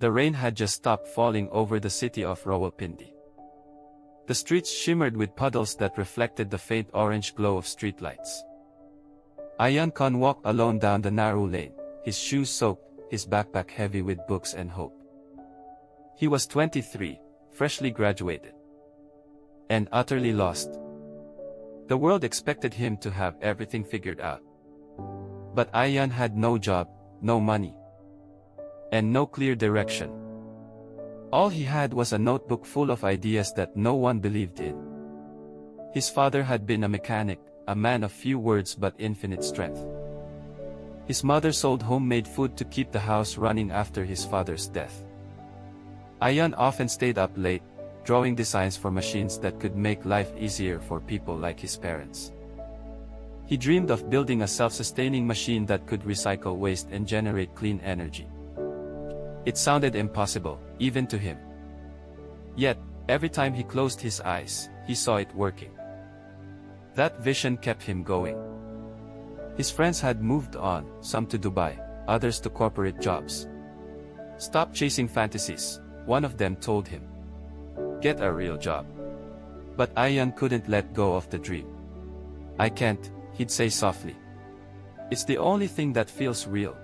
The rain had just stopped falling over the city of Rawalpindi. The streets shimmered with puddles that reflected the faint orange glow of streetlights. Ayaan Khan walked alone down the narrow lane, his shoes soaked, his backpack heavy with books and hope. He was 23, freshly graduated, and utterly lost. The world expected him to have everything figured out. But Ayaan had no job, no money, and no clear direction. All he had was a notebook full of ideas that no one believed in. His father had been a mechanic, a man of few words but infinite strength. His mother sold homemade food to keep the house running after his father's death. Ayaan often stayed up late, drawing designs for machines that could make life easier for people like his parents. He dreamed of building a self-sustaining machine that could recycle waste and generate clean energy. It sounded impossible, even to him. Yet, every time he closed his eyes, he saw it working. That vision kept him going. His friends had moved on, some to Dubai, others to corporate jobs. "Stop chasing fantasies," one of them told him. "Get a real job." But Ayaan couldn't let go of the dream. "I can't," he'd say softly. "It's the only thing that feels real."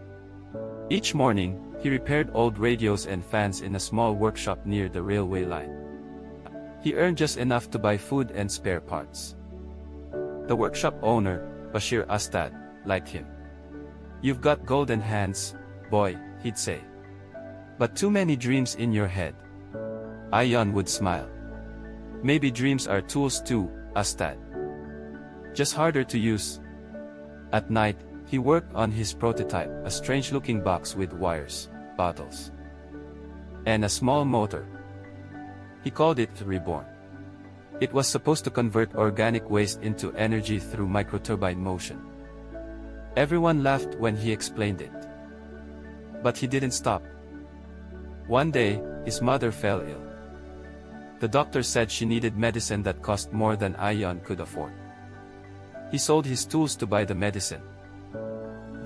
Each morning, he repaired old radios and fans in a small workshop near the railway line. He earned just enough to buy food and spare parts. The workshop owner, Bashir Ustad, liked him. "You've got golden hands, boy," he'd say. "But too many dreams in your head." Ayaan would smile. "Maybe dreams are tools too, Ustad. Just harder to use." At night, he worked on his prototype, a strange-looking box with wires, bottles, and a small motor. He called it Reborn. It was supposed to convert organic waste into energy through microturbine motion. Everyone laughed when he explained it. But he didn't stop. One day, his mother fell ill. The doctor said she needed medicine that cost more than Ayaan could afford. He sold his tools to buy the medicine.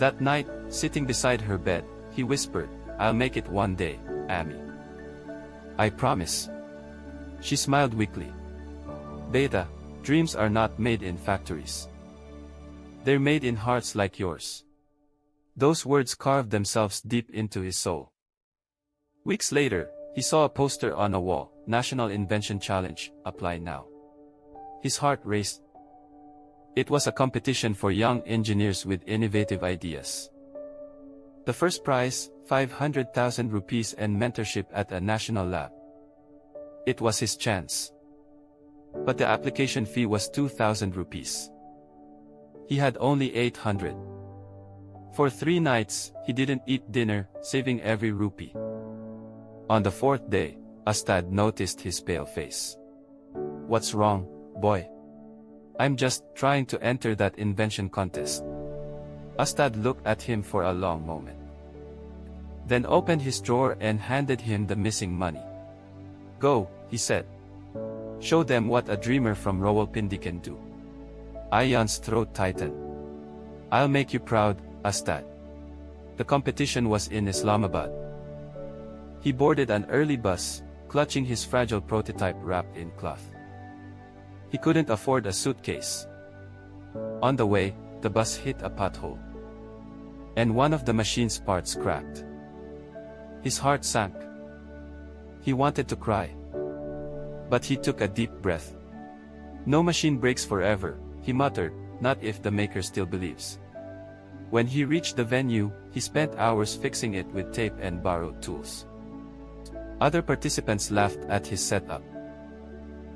That night, sitting beside her bed, he whispered, "I'll make it one day, Ami. I promise." She smiled weakly. "Beta, dreams are not made in factories. They're made in hearts like yours." Those words carved themselves deep into his soul. Weeks later, he saw a poster on a wall, "National Invention Challenge, apply now." His heart raced. It was a competition for young engineers with innovative ideas. The first prize, 500,000 rupees and mentorship at a national lab. It was his chance. But the application fee was 2,000 rupees. He had only 800. For 3 nights, he didn't eat dinner, saving every rupee. On the 4th day, Ustad noticed his pale face. "What's wrong, boy?" "I'm just trying to enter that invention contest." Ustad looked at him for a long moment, then opened his drawer and handed him the missing money. "Go," he said. "Show them what a dreamer from Rawalpindi can do." Ayaan's throat tightened. "I'll make you proud, Ustad." The competition was in Islamabad. He boarded an early bus, clutching his fragile prototype wrapped in cloth. He couldn't afford a suitcase. On the way, the bus hit a pothole, and one of the machine's parts cracked. His heart sank. He wanted to cry, but he took a deep breath. "No machine breaks forever," he muttered, "not if the maker still believes." When he reached the venue, he spent hours fixing it with tape and borrowed tools. Other participants laughed at his setup.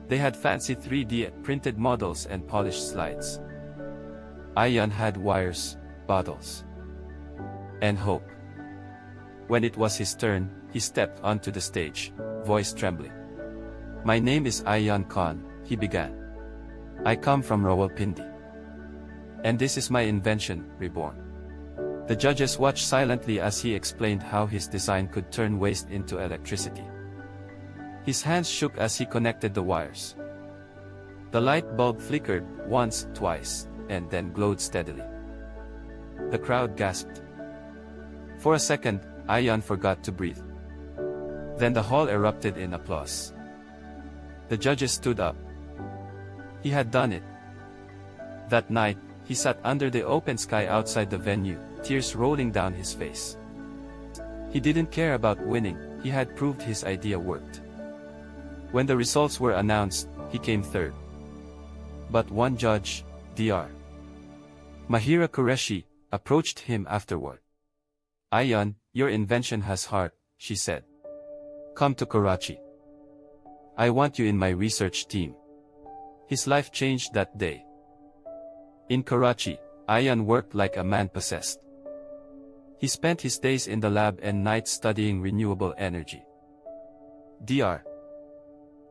They had fancy 3D printed models and polished slides. Ayaan had wires, bottles, and hope. When it was his turn, he stepped onto the stage, voice trembling. "My name is Ayaan Khan," he began. "I come from Rawalpindi. And this is my invention, Reborn." The judges watched silently as he explained how his design could turn waste into electricity. His hands shook as he connected the wires. The light bulb flickered once, twice, and then glowed steadily. The crowd gasped. For a second, Ayaan forgot to breathe. Then the hall erupted in applause. The judges stood up. He had done it. That night, he sat under the open sky outside the venue, tears rolling down his face. He didn't care about winning, he had proved his idea worked. When the results were announced, he came third. But one judge, Dr. Mahira Qureshi, approached him afterward. "Ayaan, your invention has heart," she said. "Come to Karachi. I want you in my research team." His life changed that day. In Karachi, Ayaan worked like a man possessed. He spent his days in the lab and nights studying renewable energy. Dr.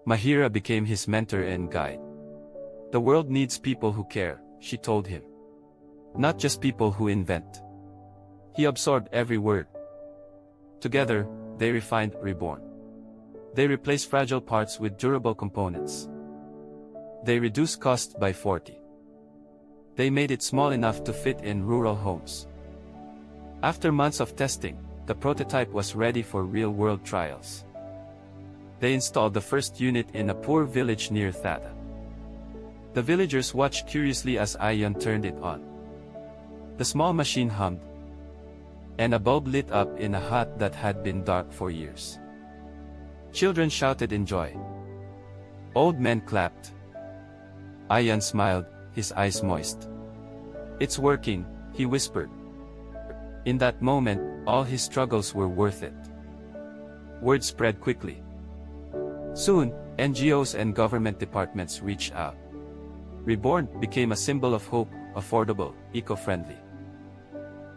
Mahira became his mentor and guide. "The world needs people who care," she told him. "Not just people who invent." He absorbed every word. Together, they refined Reborn. They replaced fragile parts with durable components. They reduced costs by 40. They made it small enough to fit in rural homes. After months of testing, the prototype was ready for real-world trials. They installed the first unit in a poor village near Thada. The villagers watched curiously as Ayaan turned it on. The small machine hummed, and a bulb lit up in a hut that had been dark for years. Children shouted in joy. Old men clapped. Ayaan smiled, his eyes moist. "It's working," he whispered. In that moment, all his struggles were worth it. Word spread quickly. Soon, NGOs and government departments reached out. Reborn became a symbol of hope, affordable, eco-friendly,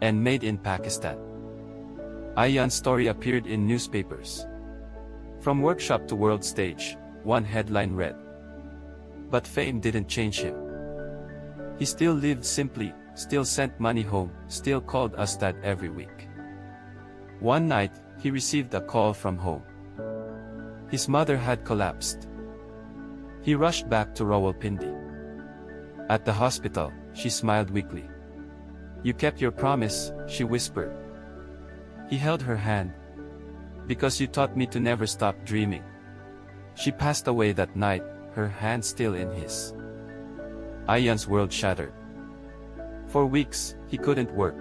and made in Pakistan. Ayaan's story appeared in newspapers. From workshop to world stage, one headline read. But fame didn't change him. He still lived simply, still sent money home, still called us dad every week. One night, he received a call from home. His mother had collapsed. He rushed back to Rawalpindi. At the hospital, she smiled weakly. "You kept your promise," she whispered. He held her hand. "Because you taught me to never stop dreaming." She passed away that night, her hand still in his. Ayaan's world shattered. For weeks, he couldn't work.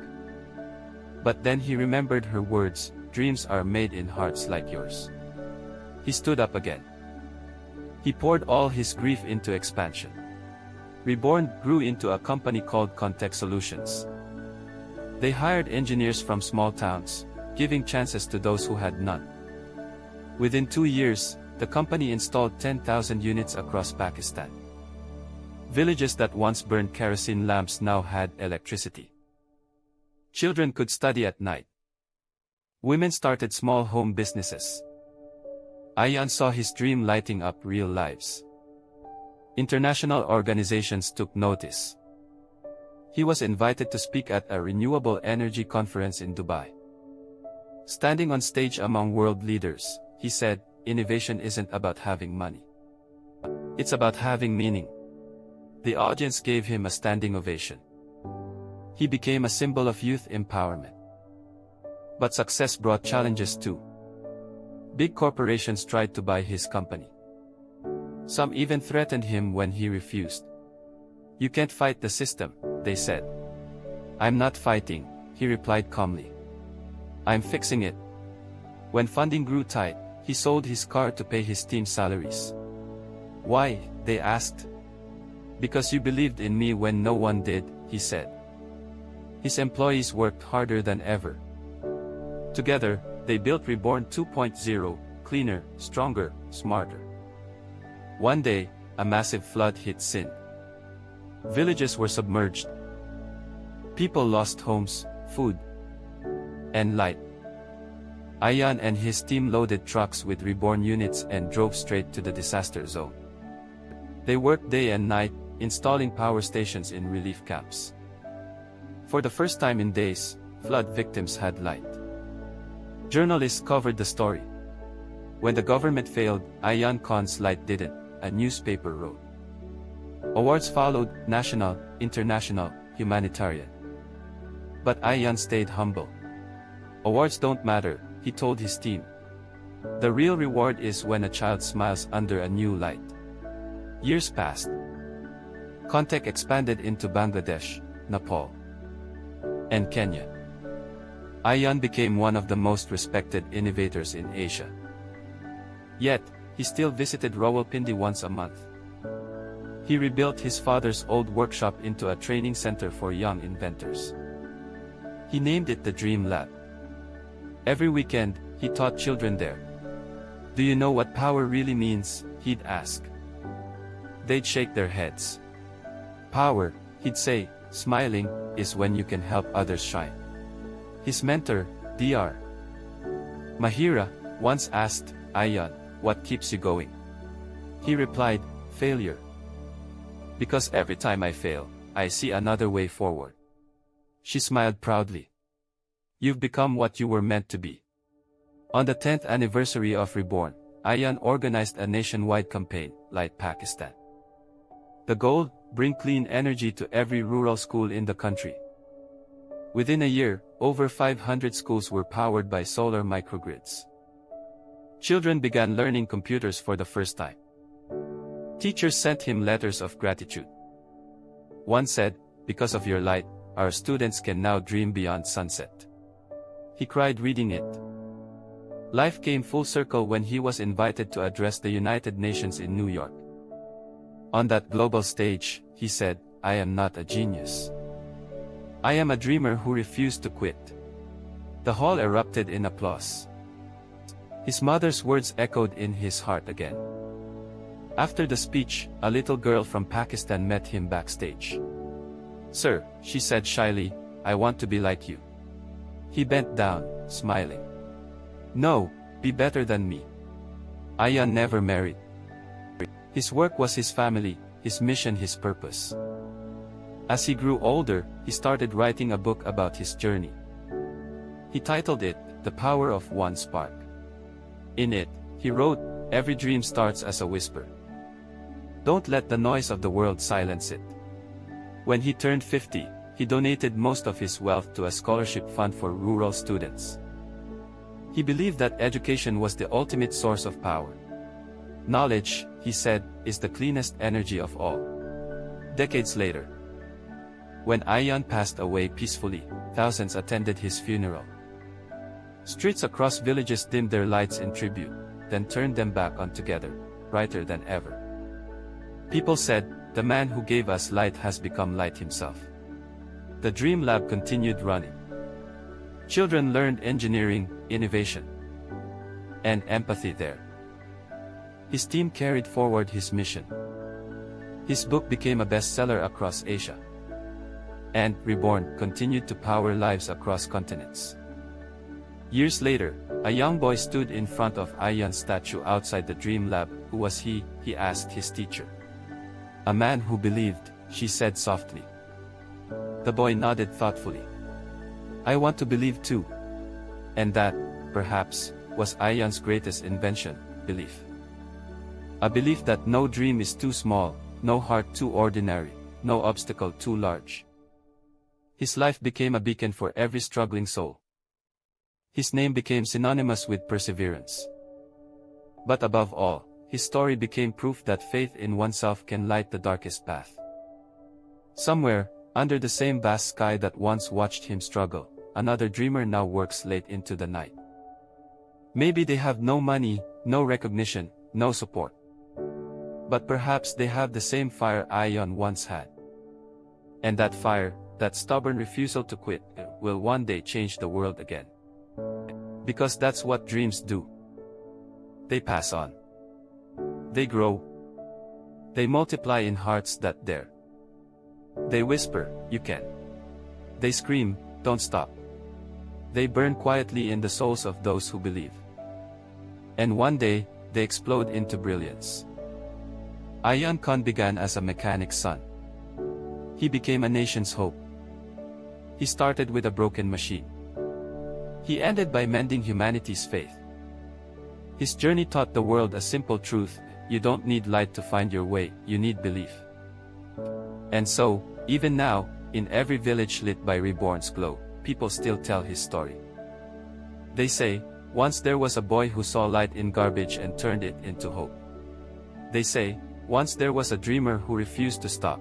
But then he remembered her words, "Dreams are made in hearts like yours." He stood up again. He poured all his grief into expansion. Reborn grew into a company called Context Solutions. They hired engineers from small towns, giving chances to those who had none. Within 2 years, the company installed 10,000 units across Pakistan. Villages that once burned kerosene lamps now had electricity. Children could study at night. Women started small home businesses. Ayaan saw his dream lighting up real lives. International organizations took notice. He was invited to speak at a renewable energy conference in Dubai. Standing on stage among world leaders, he said, "Innovation isn't about having money. It's about having meaning." The audience gave him a standing ovation. He became a symbol of youth empowerment. But success brought challenges too. Big corporations tried to buy his company. Some even threatened him when he refused. "You can't fight the system," they said. "I'm not fighting," he replied calmly. "I'm fixing it." When funding grew tight, he sold his car to pay his team's salaries. "Why?" they asked. "Because you believed in me when no one did," he said. His employees worked harder than ever. Together, they built Reborn 2.0, cleaner, stronger, smarter. One day, a massive flood hit Sindh. Villages were submerged. People lost homes, food, and light. Ayaan and his team loaded trucks with Reborn units and drove straight to the disaster zone. They worked day and night, installing power stations in relief camps. For the first time in days, flood victims had light. Journalists covered the story. When the government failed, Ayaan Khan's light didn't, a newspaper wrote. Awards followed, national, international, humanitarian. But Ayaan stayed humble. "Awards don't matter," he told his team. The real reward is when a child smiles under a new light. Years passed. Contact expanded into Bangladesh, Nepal, and Kenya. Ayaan became one of the most respected innovators in Asia. Yet, he still visited Rawalpindi once a month. He rebuilt his father's old workshop into a training center for young inventors. He named it the Dream Lab. Every weekend, he taught children there. "Do you know what power really means?" he'd ask. They'd shake their heads. "Power," he'd say, smiling, "is when you can help others shine." His mentor, Dr. Mahira, once asked Ayaan, "What keeps you going?" He replied, "Failure. Because every time I fail, I see another way forward." She smiled proudly. "You've become what you were meant to be." On the 10th anniversary of Reborn, Ayaan organized a nationwide campaign, Light Pakistan. The goal: bring clean energy to every rural school in the country. Within a year, over 500 schools were powered by solar microgrids. Children began learning computers for the first time. Teachers sent him letters of gratitude. One said, "Because of your light, our students can now dream beyond sunset." He cried reading it. Life came full circle when he was invited to address the United Nations in New York. On that global stage, he said, "I am not a genius. I am a dreamer who refused to quit." The hall erupted in applause. His mother's words echoed in his heart again. After the speech, a little girl from Pakistan met him backstage. "Sir," she said shyly, "I want to be like you." He bent down, smiling. "No, be better than me." Ayaan never married. His work was his family, his mission his purpose. As he grew older, he started writing a book about his journey. He titled it, The Power of One Spark. In it, he wrote, "Every dream starts as a whisper. Don't let the noise of the world silence it." When he turned 50, he donated most of his wealth to a scholarship fund for rural students. He believed that education was the ultimate source of power. "Knowledge," he said, "is the cleanest energy of all." Decades later, when Ayaan passed away peacefully, thousands attended his funeral. Streets across villages dimmed their lights in tribute, then turned them back on together, brighter than ever. People said, "The man who gave us light has become light himself." The Dream Lab continued running. Children learned engineering, innovation, and empathy there. His team carried forward his mission. His book became a bestseller across Asia. And Reborn continued to power lives across continents. Years later, a young boy stood in front of Ayaan's statue outside the Dream Lab. "Who was he?" he asked his teacher. "A man who believed," she said softly. The boy nodded thoughtfully. "I want to believe too." And that, perhaps, was Ayaan's greatest invention, belief. A belief that no dream is too small, no heart too ordinary, no obstacle too large. His life became a beacon for every struggling soul. His name became synonymous with perseverance. But above all, his story became proof that faith in oneself can light the darkest path. Somewhere, under the same vast sky that once watched him struggle, another dreamer now works late into the night. Maybe they have no money, no recognition, no support. But perhaps they have the same fire Ayaan once had. And that fire, that stubborn refusal to quit, will one day change the world again. Because that's what dreams do. They pass on. They grow. They multiply in hearts that dare. They whisper, "You can." They scream, "Don't stop." They burn quietly in the souls of those who believe. And one day, they explode into brilliance. Ayaan Khan began as a mechanic's son. He became a nation's hope. He started with a broken machine. He ended by mending humanity's faith. His journey taught the world a simple truth: you don't need light to find your way, you need belief. And so, even now, in every village lit by Reborn's glow, people still tell his story. They say, Once there was a boy who saw light in garbage and turned it into hope. They say, once there was a dreamer who refused to stop.